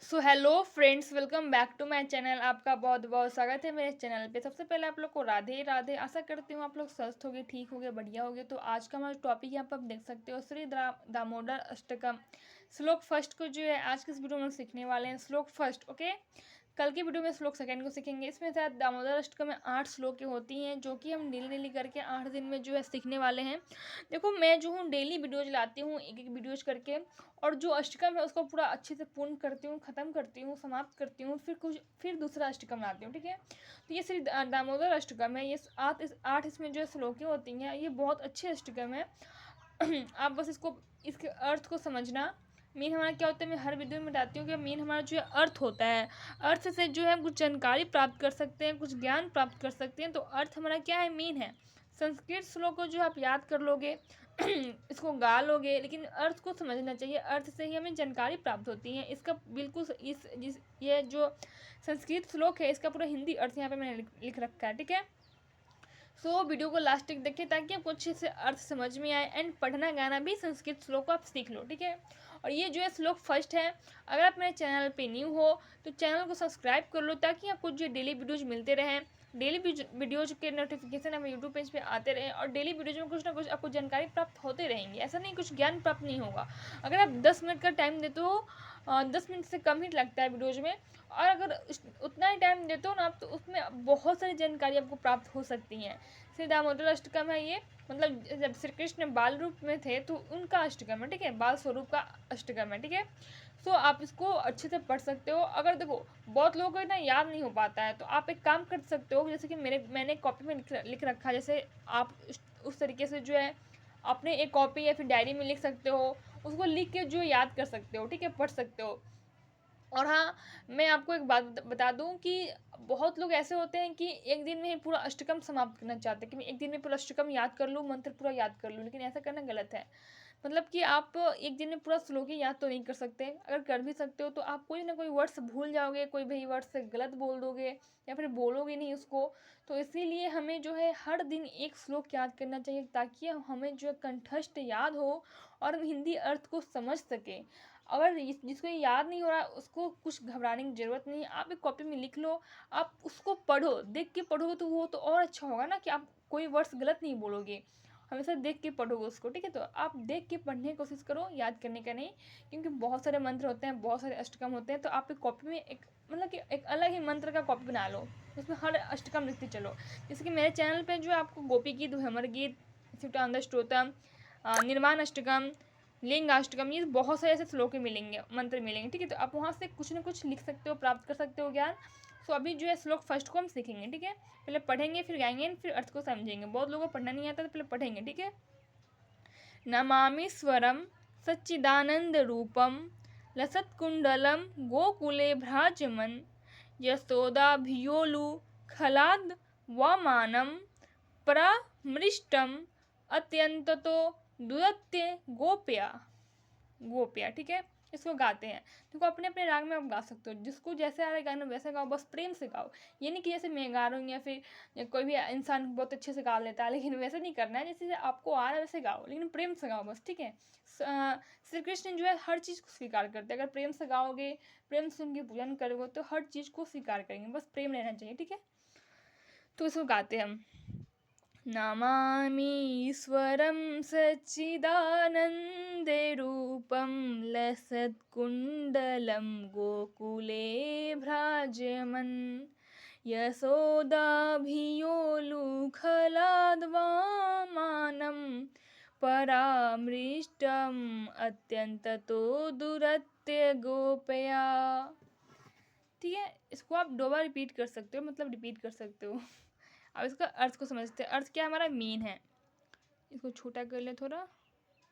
So hello friends, welcome back to my channel. आपका बहुत बहुत स्वागत है मेरे चैनल पे। सबसे पहले आप लोग को राधे राधे। आशा करती हूँ आप लोग स्वस्थ होगे, ठीक होगे, बढ़िया होगे। तो आज का हमारा टॉपिक यहाँ पर आप देख सकते हो, श्री दामोदर अष्टकम श्लोक फर्स्ट को जो है आज के इस वीडियो में सीखने वाले हैं। श्लोक फर्स्ट, ओके। कल की वीडियो में श्लोक सेकंड को सीखेंगे। इसमें शायद दामोदर अष्टकम में 8 श्लोकें होती हैं, जो कि हम डेली डेली करके 8 दिन में जो है सीखने वाले हैं। देखो, मैं जो हूँ डेली वीडियोज लाती हूँ, एक एक वीडियोज करके, और जो अष्टकम है उसको पूरा अच्छे से पूर्ण करती हूँ, ख़त्म करती हूँ, समाप्त करती हूँ, फिर दूसरा अष्टकम लाती हूँ, ठीक है। तो ये श्री दामोदर अष्टकम है। ये आठ इसमें जो श्लोकें होती हैं, ये बहुत अच्छे अष्टकम है। आप बस इसके अर्थ को समझना। मीन हमारा क्या होता है, मैं हर वीडियो में बताती हूँ कि मीन हमारा जो है अर्थ होता है। अर्थ से जो है हम कुछ जानकारी प्राप्त कर सकते हैं, कुछ ज्ञान प्राप्त कर सकते हैं। तो अर्थ हमारा क्या है, मीन है। संस्कृत श्लोक को जो आप याद कर लोगे इसको गा लोगे, लेकिन अर्थ को समझना चाहिए। अर्थ से ही हमें जानकारी प्राप्त होती है। इसका बिल्कुल ये जो संस्कृत श्लोक है, इसका पूरा हिंदी अर्थ यहाँ पे मैंने लिख रखा है, ठीक है। सो वीडियो को लास्ट तक देखें ताकि आपको अच्छे से अर्थ समझ में आए, एंड पढ़ना गाना भी संस्कृत श्लोक को आप सीख लो, ठीक है। और ये जो है श्लोक फर्स्ट है। अगर आप मेरे चैनल पे न्यू हो तो चैनल को सब्सक्राइब कर लो, ताकि आपको जो डेली वीडियोज मिलते रहें। डेली वीडियोज के नोटिफिकेशन हमें यूट्यूब पेज पे आते रहें, और डेली वीडियोज में कुछ ना कुछ आपको जानकारी प्राप्त होते रहेंगी। ऐसा नहीं कुछ ज्ञान प्राप्त नहीं होगा। अगर आप 10 मिनट का टाइम देते हो, 10 मिनट से कम ही लगता है वीडियोज में, और अगर उतना ही टाइम देते हो ना आप, तो उसमें बहुत सारी जानकारी आपको प्राप्त हो सकती हैं। श्री दामोदर अष्टकम है ये, मतलब जब श्री कृष्ण बाल रूप में थे तो उनका अष्टकम है, ठीक है। बाल स्वरूप का अष्टकम है, ठीक है। सो आप इसको अच्छे से पढ़ सकते हो। अगर देखो, बहुत लोगों को इतना याद नहीं हो पाता है, तो आप एक काम कर सकते हो, जैसे कि मैंने कॉपी में लिख रखा है। जैसे आप उस तरीके से जो है अपने एक कॉपी या फिर डायरी में लिख सकते हो, उसको लिख के जो याद कर सकते हो, ठीक है, पढ़ सकते हो। और हाँ, मैं आपको एक बात बता दूं कि बहुत लोग ऐसे होते हैं कि एक दिन में ही पूरा अष्टकम समाप्त करना चाहते हैं, कि मैं एक दिन में पूरा अष्टकम याद कर लूँ, मंत्र पूरा याद कर लूँ, लेकिन ऐसा करना गलत है। मतलब कि आप एक दिन में पूरा श्लोक ही याद तो नहीं कर सकते। अगर कर भी सकते हो तो आप कोई ना कोई वर्ड्स भूल जाओगे, कोई भी वर्ड्स से गलत बोल दोगे, या फिर बोलोगे नहीं उसको। तो इसीलिए हमें जो है हर दिन एक श्लोक याद करना चाहिए, ताकि हमें जो है कंठस्थ याद हो और हम हिंदी अर्थ को समझ सकें। अगर जिसको ये याद नहीं हो रहा, उसको कुछ घबराने की ज़रूरत नहीं है। आप एक कॉपी में लिख लो, आप उसको पढ़ो, देख के पढ़ोगे तो वो तो और अच्छा होगा ना, कि आप कोई वर्ड्स गलत नहीं बोलोगे। हमेशा देख के पढ़ोगे उसको, ठीक है। तो आप देख के पढ़ने की कोशिश करो, याद करने का नहीं। क्योंकि बहुत सारे मंत्र होते हैं, बहुत सारे अष्टकम होते हैं। तो आप एक कॉपी में एक मतलब कि एक अलग ही मंत्र का कॉपी बना लो, उसमें हर अष्टकम लिखते चलो। जैसे कि मेरे चैनल पे जो है आपको गोपी गीत, भ्रमर गीत, शिवतांडव स्तोत्रम, निर्माण अष्टकम, लिंग अष्टकम, ये बहुत सारे ऐसे श्लोक मिलेंगे, मंत्र मिलेंगे, ठीक है। तो आप वहाँ से कुछ ना कुछ लिख सकते हो, प्राप्त कर सकते हो ज्ञान। सो अभी जो है श्लोक फर्स्ट को हम सीखेंगे, ठीक है। पहले पढ़ेंगे, फिर गाएंगे, फिर अर्थ को समझेंगे। बहुत लोगों को पढ़ना नहीं आता, तो पहले पढ़ेंगे, ठीक है। नमामि स्वरम सच्चिदानंद रूपम लसत्कुंडलम गोकुले भ्राजमन यशोदाभियोलु खलाद वामानम परामृष्टम अत्यंततो दुरत्य गोप्या गोपिया, ठीक है। इसको गाते हैं। देखो, अपने अपने राग में आप गा सकते हो, जिसको जैसे आ रहा है गाना वैसे गाओ, बस प्रेम से गाओ। ये नहीं कि जैसे मैं गा रही हूँ, या फिर कोई भी इंसान बहुत अच्छे से गा लेता है, लेकिन वैसे नहीं करना है। जैसे आपको आ रहा है वैसे गाओ, लेकिन प्रेम से गाओ बस, ठीक है। श्री कृष्ण जो है हर चीज़ को स्वीकार करते हैं। अगर प्रेम से गाओगे, प्रेम से उनकी पूजन करोगे, तो हर चीज़ को स्वीकार करेंगे। बस प्रेम रहना चाहिए, ठीक है। तो इसको गाते हैं हम। नमामीश्वरं सच्चिदानन्दरूपं लसत्कुण्डलं गोकुले भ्राजमन् यशोदाभियोलुखलाद्वामानं परामृष्टम् अत्यन्ततो दुरत्य गोपया, ठीक है। इसको आप 2 बार रिपीट कर सकते हो, मतलब रिपीट कर सकते हो। अब इसका अर्थ को समझते हैं। अर्थ क्या हमारा मीन है। इसको छोटा कर ले थोड़ा।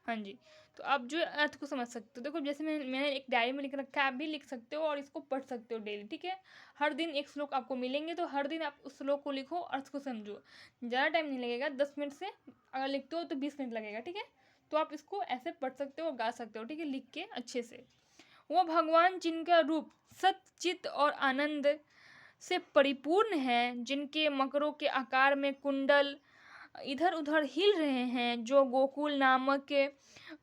हाँ जी। तो आप जो अर्थ को समझ सकते हो। देखो, जैसे मैंने एक डायरी में लिख रखा है, आप भी लिख सकते हो और इसको पढ़ सकते हो डेली, ठीक है। हर दिन एक श्लोक आपको मिलेंगे, तो हर दिन आप उस श्लोक को लिखो, अर्थ को समझो। ज़्यादा टाइम नहीं लगेगा, 10 मिनट से अगर लिखते हो तो 20 मिनट लगेगा, ठीक है। तो आप इसको ऐसे पढ़ सकते हो, गा सकते हो, ठीक है, लिख के अच्छे से। वो भगवान जिनका रूप सत चित और आनंद से परिपूर्ण है, जिनके मकरों के आकार में कुंडल इधर उधर हिल रहे हैं, जो गोकुल नामक के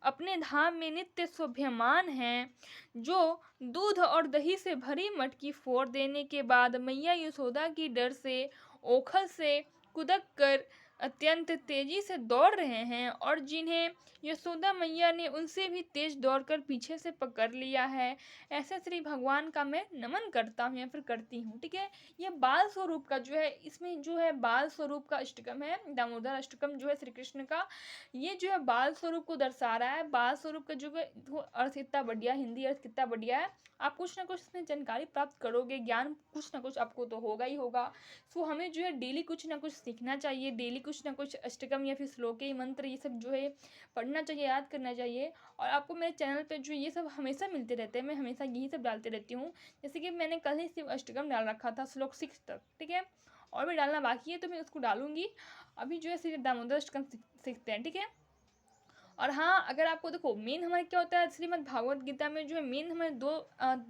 अपने धाम में नित्य शोभ्यमान हैं, जो दूध और दही से भरी मटकी फोड़ देने के बाद मैया यशोदा की डर से ओखल से कूदक कर अत्यंत तेजी से दौड़ रहे हैं, और जिन्हें यशोदा मैया ने उनसे भी तेज दौड़कर पीछे से पकड़ लिया है, ऐसे श्री भगवान का मैं नमन करता हूँ या फिर करती हूँ। ठीक है, ये बाल स्वरूप का जो है, इसमें जो है बाल स्वरूप का अष्टकम है, दामोदर अष्टकम जो है श्री कृष्ण का, ये जो है बाल स्वरूप को दर्शा रहा है। बाल स्वरूप का जो है वो अर्थ कितना बढ़िया, हिंदी अर्थ कितना बढ़िया है। आप कुछ ना कुछ इसमें जानकारी प्राप्त करोगे, ज्ञान कुछ ना कुछ आपको तो होगा ही होगा। सो हमें जो है डेली कुछ ना कुछ सीखना चाहिए, डेली कुछ ना कुछ अष्टकम या फिर श्लोके मंत्र ये सब जो है पढ़ना चाहिए, याद करना चाहिए। और आपको मेरे चैनल पे जो ये सब हमेशा मिलते रहते हैं, मैं हमेशा यही सब डालते रहती हूँ। जैसे कि मैंने कल ही सिर्फ अष्टकम डाल रखा था, श्लोक 6 तक। ठीक है, और भी डालना बाकी है तो मैं उसको डालूंगी। अभी जो है सिर्फ दामोदर अष्टकम सीखते हैं। ठीक है, और हाँ, अगर आपको देखो मेन हमारे क्या होता है, श्रीमद् भागवत गीता में जो है मेन हमारे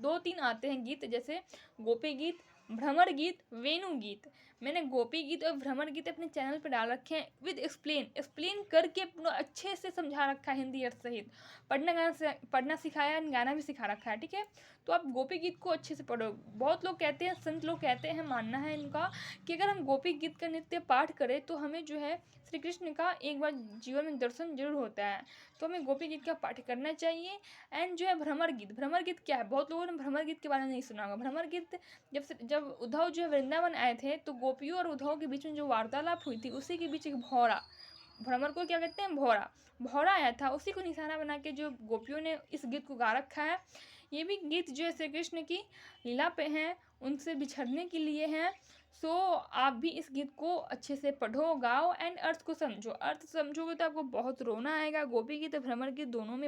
दो तीन आते हैं गीत, जैसे गोपी गीत, भ्रमर गीत, वेणु गीत। मैंने गोपी गीत और भ्रमर गीत अपने चैनल पर डाल रखे हैं विद एक्सप्लेन करके पूरा अच्छे से समझा रखा है हिंदी अर्थ सहित। पढ़ना सिखाया, गाना भी सिखा रखा है। ठीक है, तो आप गोपी गीत को अच्छे से पढ़ो। बहुत लोग कहते हैं, संत लोग कहते हैं, मानना है इनका कि अगर हम गोपी गीत का नित्य पाठ करें तो हमें जो है श्री कृष्ण का एक बार जीवन में दर्शन जरूर होता है। तो हमें गोपी गीत का पाठ करना चाहिए। एंड जो है भ्रमर गीत क्या है, बहुत लोगों ने भ्रमर गीत के बारे में नहीं सुना होगा। भ्रमर गीत जब उद्धव जो है वृंदावन आए थे तो गोपियों और उद्धव के बीच में जो वार्तालाप हुई थी उसी के बीच एक भौरा, भ्रमर को क्या कहते हैं, भौरा, भौरा आया था, उसी को निशाना बना के जो गोपियों ने इस गीत को गा रखा है। ये भी गीत जो है श्री कृष्ण की लीला पे हैं, उनसे बिछड़ने के लिए हैं। सो आप भी इस गीत को अच्छे से पढ़ो, गाओ एंड अर्थ को समझो। अर्थ समझोगे तो आपको बहुत रोना आएगा। गोपी गीत और भ्रमर गीत दोनों में